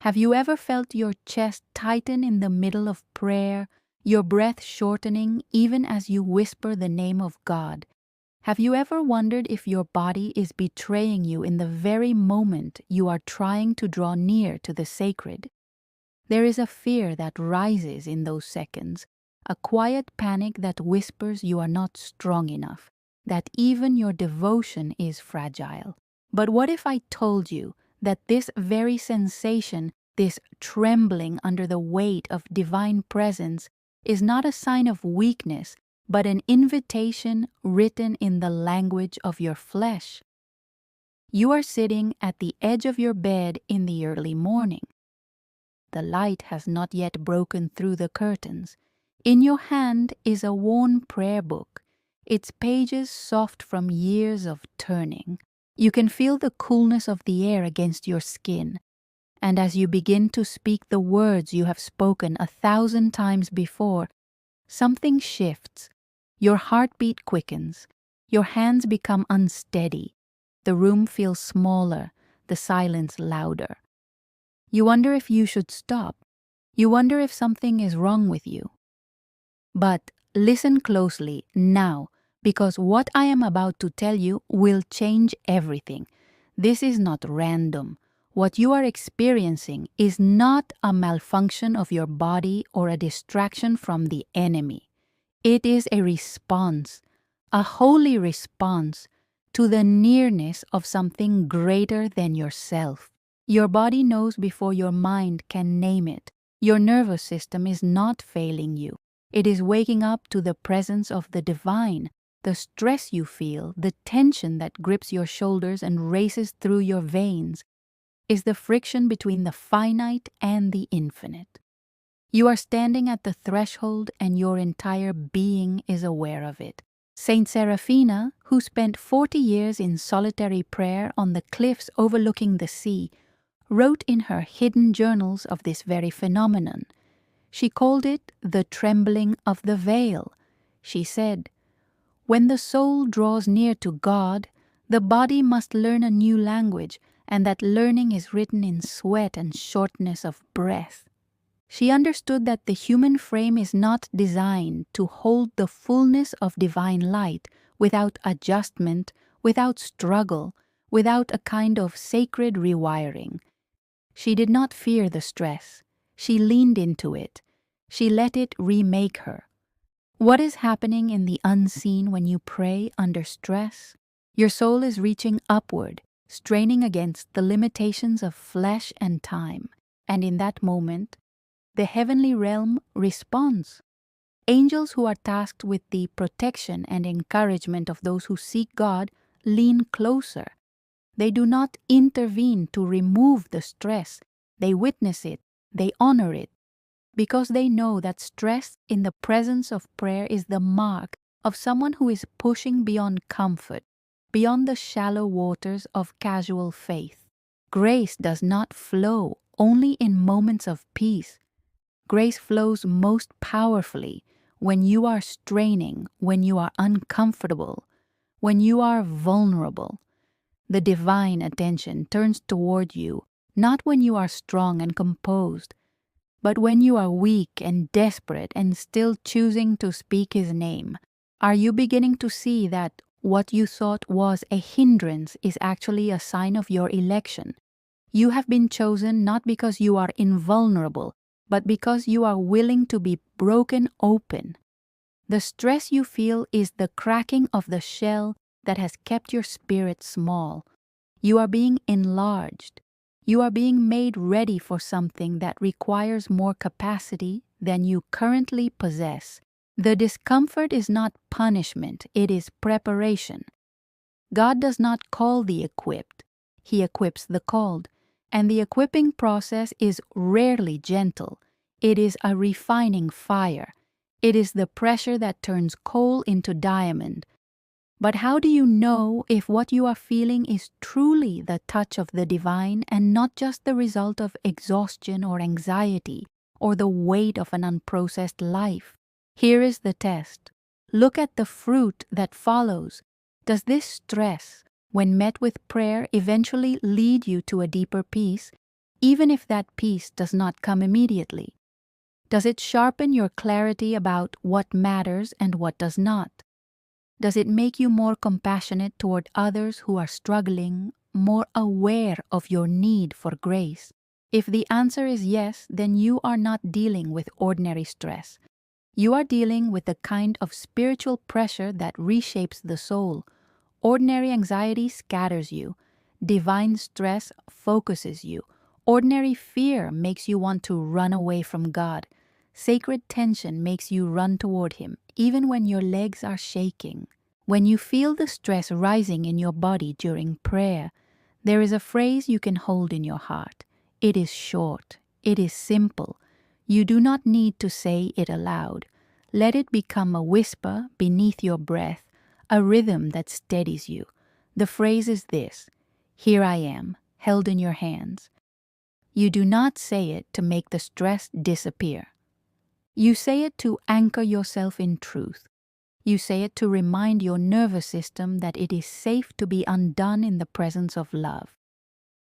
Have you ever felt your chest tighten in the middle of prayer, your breath shortening even as you whisper the name of God? Have you ever wondered if your body is betraying you in the very moment you are trying to draw near to the sacred? There is a fear that rises in those seconds, a quiet panic that whispers you are not strong enough, that even your devotion is fragile. But what if I told you that this very sensation, this trembling under the weight of divine presence, is not a sign of weakness, but an invitation written in the language of your flesh? You are sitting at the edge of your bed in the early morning. The light has not yet broken through the curtains. In your hand is a worn prayer book, its pages soft from years of turning. You can feel the coolness of the air against your skin, and as you begin to speak the words you have spoken 1,000 times before, something shifts. Your heartbeat quickens. Your hands become unsteady. The room feels smaller, the silence louder. You wonder if you should stop. You wonder if something is wrong with you. But listen closely now, because what I am about to tell you will change everything. This is not random. What you are experiencing is not a malfunction of your body or a distraction from the enemy. It is a response, a holy response to the nearness of something greater than yourself. Your body knows before your mind can name it. Your nervous system is not failing you. It is waking up to the presence of the divine. The stress you feel, the tension that grips your shoulders and races through your veins, is the friction between the finite and the infinite. You are standing at the threshold and your entire being is aware of it. Saint Seraphina, who spent 40 years in solitary prayer on the cliffs overlooking the sea, wrote in her hidden journals of this very phenomenon. She called it the trembling of the veil. She said, "When the soul draws near to God, the body must learn a new language, and that learning is written in sweat and shortness of breath." She understood that the human frame is not designed to hold the fullness of divine light without adjustment, without struggle, without a kind of sacred rewiring. She did not fear the stress. She leaned into it. She let it remake her. What is happening in the unseen when you pray under stress? Your soul is reaching upward, straining against the limitations of flesh and time. And in that moment, the heavenly realm responds. Angels who are tasked with the protection and encouragement of those who seek God lean closer. They do not intervene to remove the stress. They witness it. They honor it. Because they know that stress in the presence of prayer is the mark of someone who is pushing beyond comfort, beyond the shallow waters of casual faith. Grace does not flow only in moments of peace. Grace flows most powerfully when you are straining, when you are uncomfortable, when you are vulnerable. The divine attention turns toward you, not when you are strong and composed, but when you are weak and desperate and still choosing to speak His name. Are you beginning to see that what you thought was a hindrance is actually a sign of your election? You have been chosen not because you are invulnerable, but because you are willing to be broken open. The stress you feel is the cracking of the shell that has kept your spirit small. You are being enlarged. You are being made ready for something that requires more capacity than you currently possess. The discomfort is not punishment, it is preparation. God does not call the equipped, He equips the called. And the equipping process is rarely gentle. It is a refining fire. It is the pressure that turns coal into diamond. But how do you know if what you are feeling is truly the touch of the divine and not just the result of exhaustion or anxiety or the weight of an unprocessed life? Here is the test. Look at the fruit that follows. Does this stress, when met with prayer, eventually lead you to a deeper peace? even if that peace does not come immediately? Does it sharpen your clarity about what matters and what does not? Does it make you more compassionate toward others who are struggling, more aware of your need for grace? If the answer is yes, then you are not dealing with ordinary stress. You are dealing with the kind of spiritual pressure that reshapes the soul. Ordinary anxiety scatters you. Divine stress focuses you. Ordinary fear makes you want to run away from God. Sacred tension makes you run toward Him, even when your legs are shaking. When you feel the stress rising in your body during prayer, there is a phrase you can hold in your heart. It is short. It is simple. You do not need to say it aloud. Let it become a whisper beneath your breath, a rhythm that steadies you. The phrase is this: "Here I am, held in your hands." You do not say it to make the stress disappear. You say it to anchor yourself in truth. You say it to remind your nervous system that it is safe to be undone in the presence of love.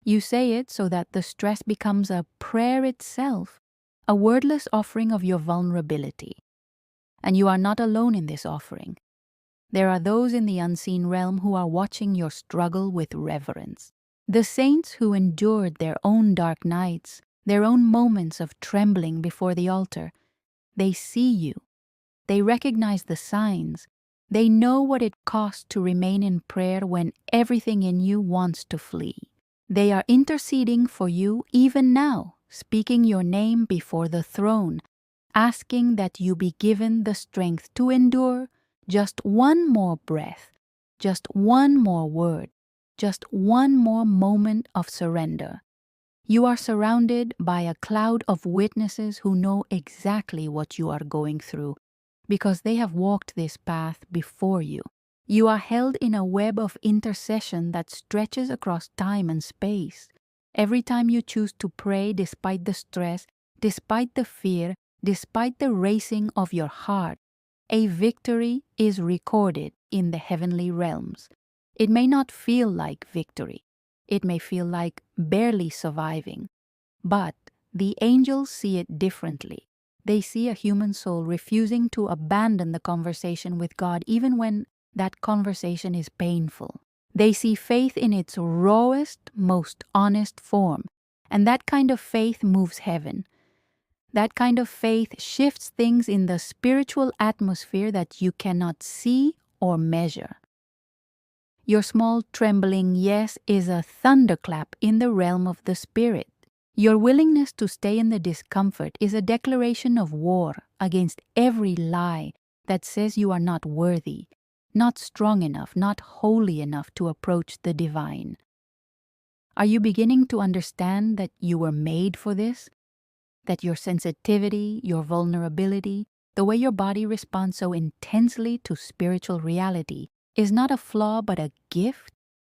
You say it so that the stress becomes a prayer itself, a wordless offering of your vulnerability. And you are not alone in this offering. There are those in the unseen realm who are watching your struggle with reverence. The saints who endured their own dark nights, their own moments of trembling before the altar, they see you. They recognize the signs. They know what it costs to remain in prayer when everything in you wants to flee. They are interceding for you even now, speaking your name before the throne, asking that you be given the strength to endure just one more breath, just one more word, just one more moment of surrender. You are surrounded by a cloud of witnesses who know exactly what you are going through, because they have walked this path before you. You are held in a web of intercession that stretches across time and space. Every time you choose to pray despite the stress, despite the fear, despite the racing of your heart, a victory is recorded in the heavenly realms. It may not feel like victory. It may feel like barely surviving. But the angels see it differently. They see a human soul refusing to abandon the conversation with God even when that conversation is painful. They see faith in its rawest, most honest form. And that kind of faith moves heaven. That kind of faith shifts things in the spiritual atmosphere that you cannot see or measure. Your small trembling yes is a thunderclap in the realm of the spirit. Your willingness to stay in the discomfort is a declaration of war against every lie that says you are not worthy, not strong enough, not holy enough to approach the divine. Are you beginning to understand that you were made for this? That your sensitivity, your vulnerability, the way your body responds so intensely to spiritual reality is not a flaw but a gift?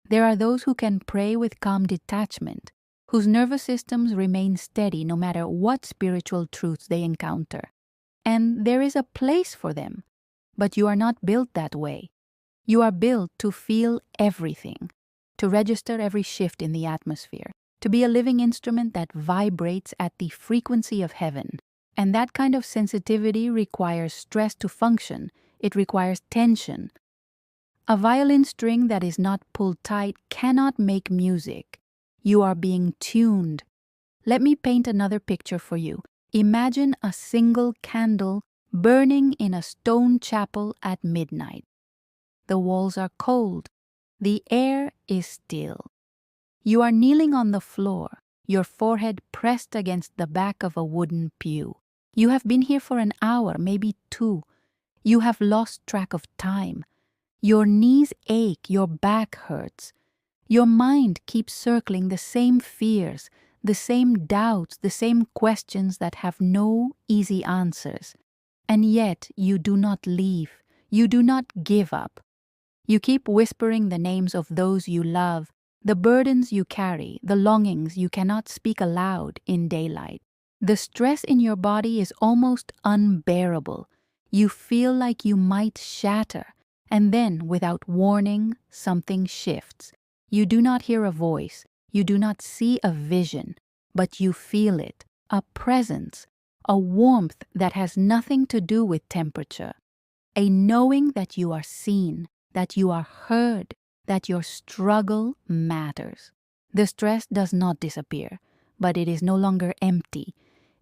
There are those who can pray with calm detachment, whose nervous systems remain steady no matter what spiritual truths they encounter. And there is a place for them, but you are not built that way. You are built to feel everything, to register every shift in the atmosphere, to be a living instrument that vibrates at the frequency of heaven. And that kind of sensitivity requires stress to function. It requires tension. A violin string that is not pulled tight cannot make music. You are being tuned. Let me paint another picture for you. Imagine a single candle burning in a stone chapel at midnight. The walls are cold. The air is still. You are kneeling on the floor, your forehead pressed against the back of a wooden pew. You have been here for an hour, maybe two. You have lost track of time. Your knees ache, your back hurts. Your mind keeps circling the same fears, the same doubts, the same questions that have no easy answers. And yet you do not leave. You do not give up. You keep whispering the names of those you love, the burdens you carry, the longings you cannot speak aloud in daylight. The stress in your body is almost unbearable. You feel like you might shatter, and then, without warning, something shifts. You do not hear a voice, you do not see a vision, but you feel it, a presence, a warmth that has nothing to do with temperature, a knowing that you are seen, that you are heard, that your struggle matters. The stress does not disappear, but it is no longer empty.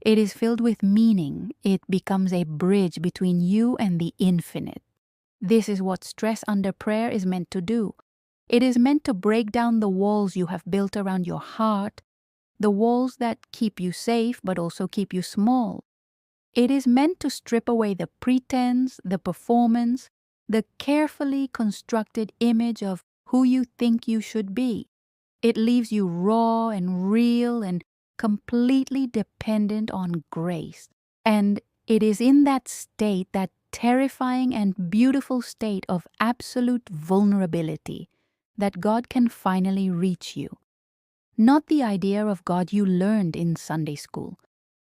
It is filled with meaning. It becomes a bridge between you and the infinite. This is what stress under prayer is meant to do. It is meant to break down the walls you have built around your heart, the walls that keep you safe but also keep you small. It is meant to strip away the pretense, the performance, the carefully constructed image of who you think you should be. It leaves you raw and real and completely dependent on grace. And it is in that state, that terrifying and beautiful state of absolute vulnerability, that God can finally reach you. Not the idea of God you learned in Sunday school,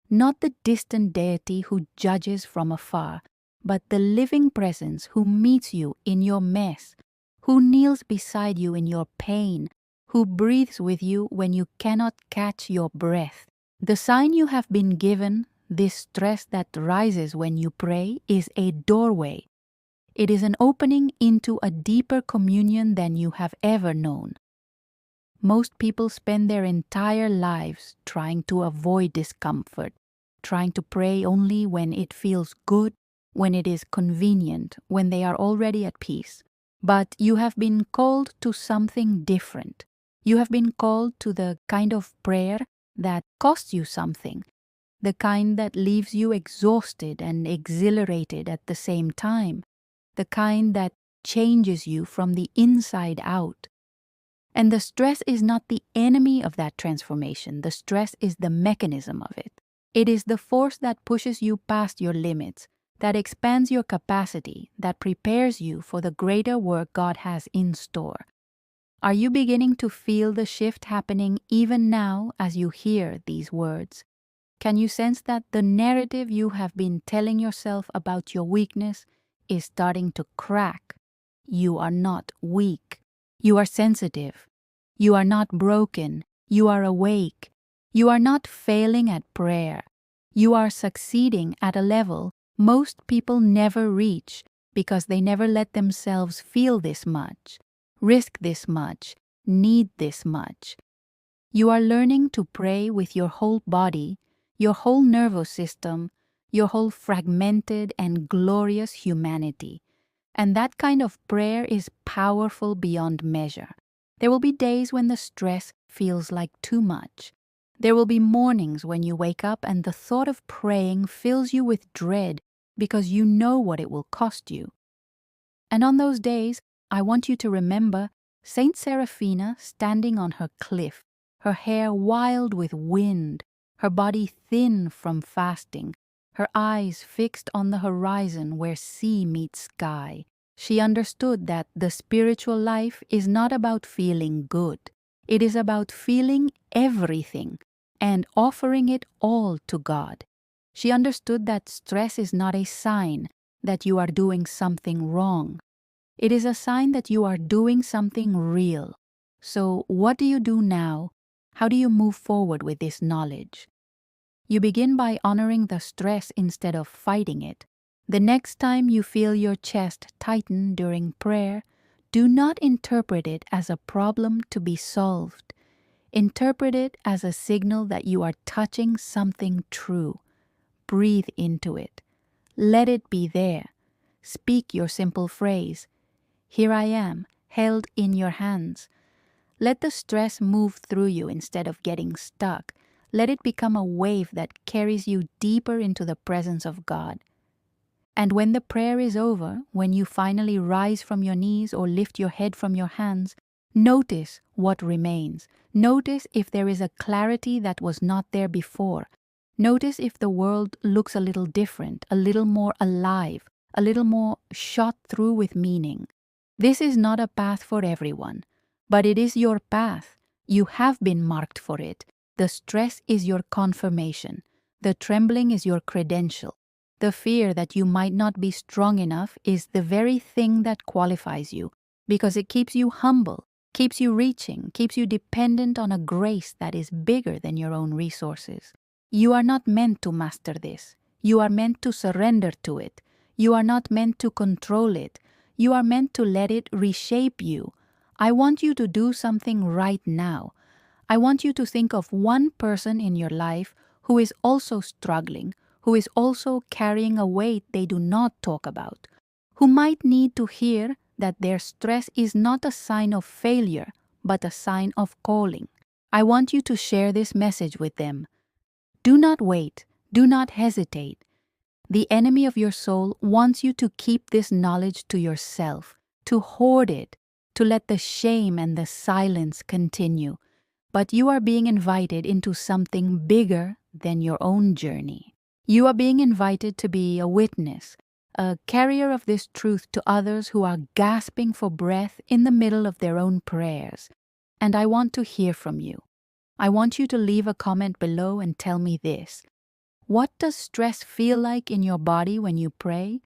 not the distant deity who judges from afar, but the living presence who meets you in your mess, who kneels beside you in your pain, who breathes with you when you cannot catch your breath. The sign you have been given, this stress that rises when you pray, is a doorway. It is an opening into a deeper communion than you have ever known. Most people spend their entire lives trying to avoid discomfort, trying to pray only when it feels good, when it is convenient, when they are already at peace. But you have been called to something different. You have been called to the kind of prayer that costs you something, the kind that leaves you exhausted and exhilarated at the same time, the kind that changes you from the inside out. And the stress is not the enemy of that transformation. The stress is the mechanism of it. It is the force that pushes you past your limits, that expands your capacity, that prepares you for the greater work God has in store. Are you beginning to feel the shift happening even now as you hear these words? Can you sense that the narrative you have been telling yourself about your weakness is starting to crack? You are not weak. You are sensitive. You are not broken. You are awake. You are not failing at prayer. You are succeeding at a level most people never reach because they never let themselves feel this much, risk this much, need this much. You are learning to pray with your whole body, your whole nervous system, your whole fragmented and glorious humanity. And that kind of prayer is powerful beyond measure. There will be days when the stress feels like too much. There will be mornings when you wake up and the thought of praying fills you with dread because you know what it will cost you. And on those days, I want you to remember Saint Seraphina standing on her cliff, her hair wild with wind, her body thin from fasting, her eyes fixed on the horizon where sea meets sky. She understood that the spiritual life is not about feeling good. It is about feeling everything and offering it all to God. She understood that stress is not a sign that you are doing something wrong. It is a sign that you are doing something real. So what do you do now? How do you move forward with this knowledge? You begin by honoring the stress instead of fighting it. The next time you feel your chest tighten during prayer, do not interpret it as a problem to be solved. Interpret it as a signal that you are touching something true. Breathe into it. Let it be there. Speak your simple phrase. Here I am, held in your hands. Let the stress move through you instead of getting stuck. Let it become a wave that carries you deeper into the presence of God. And when the prayer is over, when you finally rise from your knees or lift your head from your hands, notice what remains. Notice if there is a clarity that was not there before. Notice if the world looks a little different, a little more alive, a little more shot through with meaning. This is not a path for everyone, but it is your path. You have been marked for it. The stress is your confirmation. The trembling is your credential. The fear that you might not be strong enough is the very thing that qualifies you, because it keeps you humble, keeps you reaching, keeps you dependent on a grace that is bigger than your own resources. You are not meant to master this. You are meant to surrender to it. You are not meant to control it. You are meant to let it reshape you. I want you to do something right now. I want you to think of one person in your life who is also struggling, who is also carrying a weight they do not talk about, who might need to hear that their stress is not a sign of failure, but a sign of calling. I want you to share this message with them. Do not wait. Do not hesitate. The enemy of your soul wants you to keep this knowledge to yourself, to hoard it, to let the shame and the silence continue. But you are being invited into something bigger than your own journey. You are being invited to be a witness, a carrier of this truth to others who are gasping for breath in the middle of their own prayers. And I want to hear from you. I want you to leave a comment below and tell me this. What does stress feel like in your body when you pray?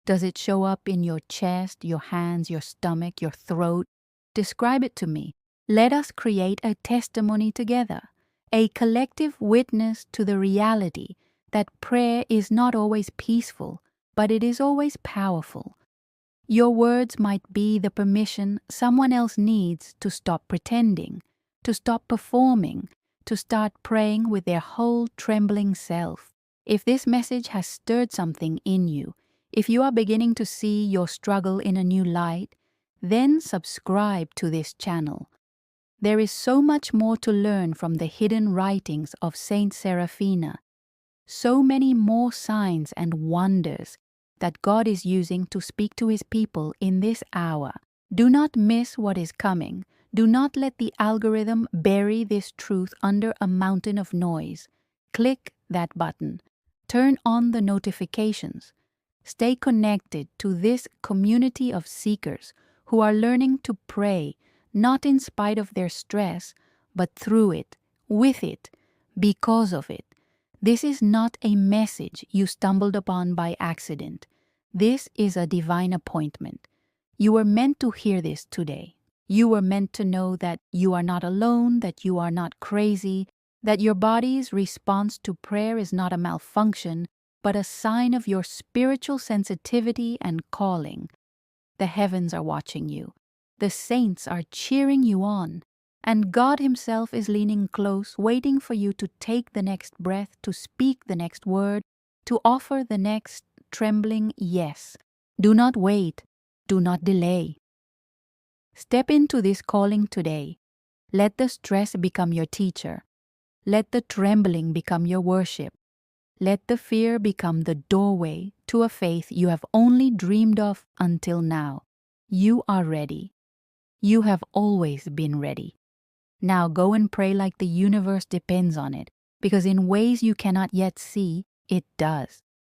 Does it show up in your chest, your hands, your stomach, your throat? Describe it to me. Let us create a testimony together, a collective witness to the reality that prayer is not always peaceful, but it is always powerful. Your words might be the permission someone else needs to stop pretending, to stop performing, to start praying with their whole trembling self. If this message has stirred something in you, if you are beginning to see your struggle in a new light, then subscribe to this channel. There is so much more to learn from the hidden writings of Saint Seraphina, so many more signs and wonders that God is using to speak to His people in this hour. Do not miss what is coming. Do not let the algorithm bury this truth under a mountain of noise. Click that button. Turn on the notifications. Stay connected to this community of seekers who are learning to pray, not in spite of their stress, but through it, with it, because of it. This is not a message you stumbled upon by accident. This is a divine appointment. You were meant to hear this today. You were meant to know that you are not alone, that you are not crazy, that your body's response to prayer is not a malfunction, but a sign of your spiritual sensitivity and calling. The heavens are watching you. The saints are cheering you on. And God Himself is leaning close, waiting for you to take the next breath, to speak the next word, to offer the next trembling yes. Do not wait. Do not delay. Step into this calling today. Let the stress become your teacher. Let the trembling become your worship. Let the fear become the doorway to a faith you have only dreamed of until now. You are ready. You have always been ready. Now go and pray like the universe depends on it, because in ways you cannot yet see, it does.